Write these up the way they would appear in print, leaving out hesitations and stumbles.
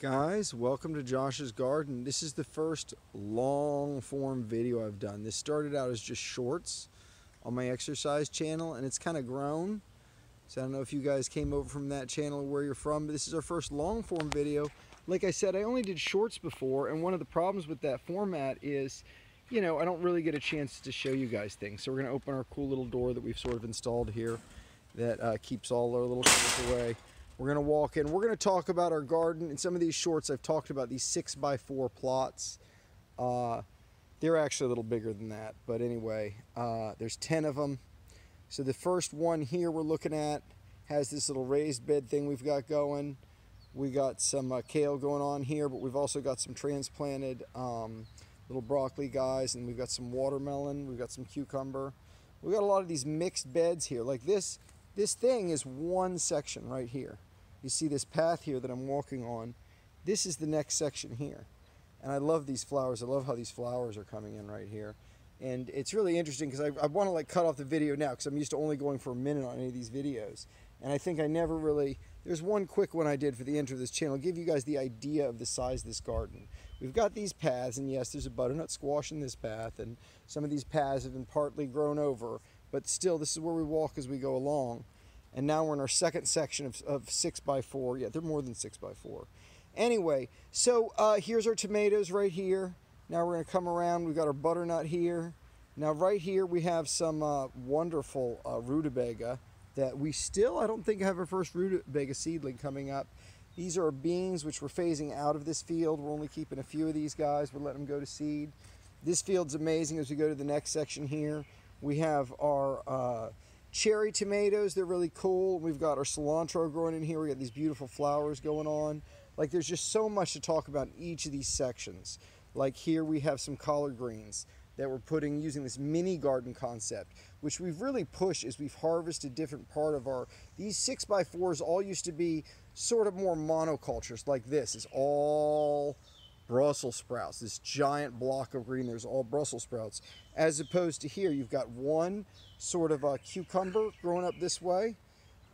Guys, welcome to Josh's Garden. This is the first long form video I've done. This started out as just shorts on my exercise channel, and it's kind of grown. So I don't know if you guys came over from that channel or where you're from, but this is our first long form video. Like I said, I only did shorts before, and one of the problems with that format is, you know, I don't really get a chance to show you guys things. So we're going to open our cool little door that we've sort of installed here that keeps all our little shit away. We're going to walk in. We're going to talk about our garden. In some of these shorts, I've talked about these 6x4 plots. They're actually a little bigger than that. But anyway, there's 10 of them. So the first one here we're looking at has this little raised bed thing we've got going. We got some kale going on here, but we've also got some transplanted little broccoli guys, and we've got some watermelon. We've got some cucumber. We've got a lot of these mixed beds here. Like this thing is one section right here. You see this path here that I'm walking on. This is the next section here. And I love these flowers. I love how these flowers are coming in right here. And it's really interesting because I want to like cut off the video now because I'm used to only going for a minute on any of these videos. And I think I never really, there's one quick one I did for the intro of this channel. I'll give you guys the idea of the size of this garden. We've got these paths, and yes, there's a butternut squash in this path, and some of these paths have been partly grown over, but still this is where we walk as we go along. And now we're in our second section of 6x4. Yeah, they're more than 6x4. Anyway, so here's our tomatoes right here. Now we're going to come around. We've got our butternut here. Now right here we have some wonderful rutabaga that we still, I don't think, have our first rutabaga seedling coming up. These are beans, which we're phasing out of this field. We're only keeping a few of these guys. We're letting them go to seed. This field's amazing. As we go to the next section here, we have our cherry tomatoes. They're really cool. We've got our cilantro growing in here. We got these beautiful flowers going on. Like, there's just so much to talk about in each of these sections. Like here we have some collard greens that we're putting using this mini garden concept, which we've really pushed as we've harvested different part of our, these 6x4s all used to be sort of more monocultures. Like this is all Brussels sprouts. This giant block of green, there's all Brussels sprouts. As opposed to here, you've got one sort of a cucumber growing up this way.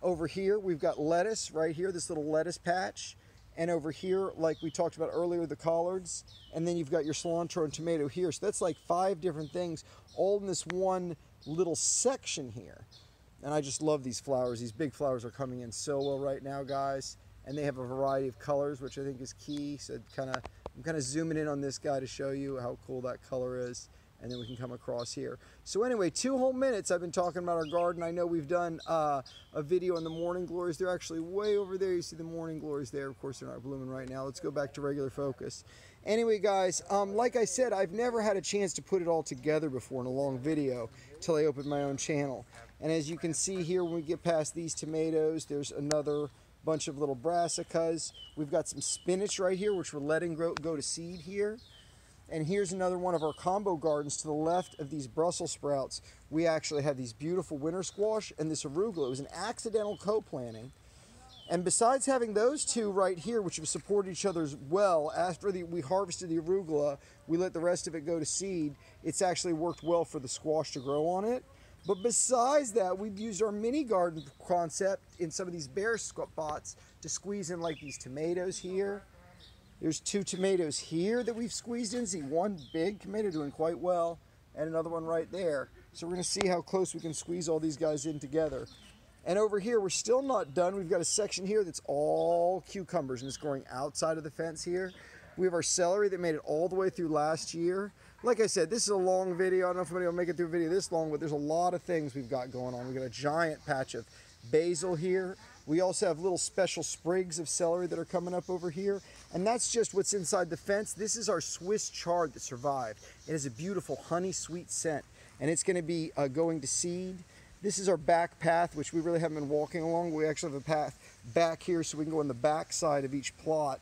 Over here, we've got lettuce right here, this little lettuce patch. And over here, like we talked about earlier, the collards. And then you've got your cilantro and tomato here. So that's like 5 different things all in this one little section here. And I just love these flowers. These big flowers are coming in so well right now, guys. And they have a variety of colors, which I think is key. So I'm kind of zooming in on this guy to show you how cool that color is. And then we can come across here. So anyway, 2 whole minutes I've been talking about our garden. I know we've done a video on the morning glories. They're actually way over there. You see the morning glories there. Of course, they're not blooming right now. Let's go back to regular focus. Anyway, guys, like I said, I've never had a chance to put it all together before in a long video till I opened my own channel. And as you can see here, when we get past these tomatoes, there's another bunch of little brassicas. We've got some spinach right here, which we're letting go to seed here. And here's another one of our combo gardens to the left of these Brussels sprouts. We actually have these beautiful winter squash and this arugula. It was an accidental co-planting. And besides having those two right here, which have supported each other as well, after we harvested the arugula, we let the rest of it go to seed. It's actually worked well for the squash to grow on it. But besides that, we've used our mini garden concept in some of these bare spots to squeeze in like these tomatoes here. There's 2 tomatoes here that we've squeezed in. See, one big tomato doing quite well, and another one right there. So we're going to see how close we can squeeze all these guys in together. And over here, we're still not done. We've got a section here that's all cucumbers, and it's growing outside of the fence here. We have our celery that made it all the way through last year. Like I said, this is a long video. I don't know if anybody will make it through a video this long, but there's a lot of things we've got going on. We've got a giant patch of basil here. We also have little special sprigs of celery that are coming up over here. And that's just what's inside the fence. This is our Swiss chard that survived. It has a beautiful honey sweet scent, and it's going to be going to seed. This is our back path, which we really haven't been walking along. We actually have a path back here so we can go on the back side of each plot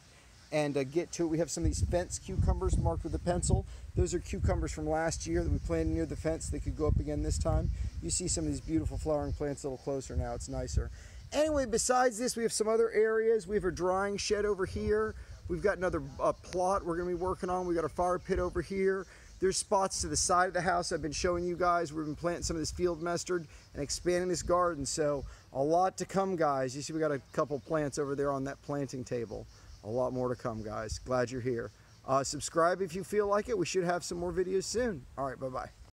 and get to it. We have some of these fence cucumbers marked with a pencil. Those are cucumbers from last year that we planted near the fence. They could go up again this time. You see some of these beautiful flowering plants a little closer now. It's nicer. Anyway, besides this, we have some other areas. We have a drying shed over here. We've got another plot we're going to be working on. We've got a fire pit over here. There's spots to the side of the house I've been showing you guys. We've been planting some of this field mustard and expanding this garden. So a lot to come, guys. You see we got a couple plants over there on that planting table. A lot more to come, guys. Glad you're here. Subscribe if you feel like it. We should have some more videos soon. All right, bye-bye.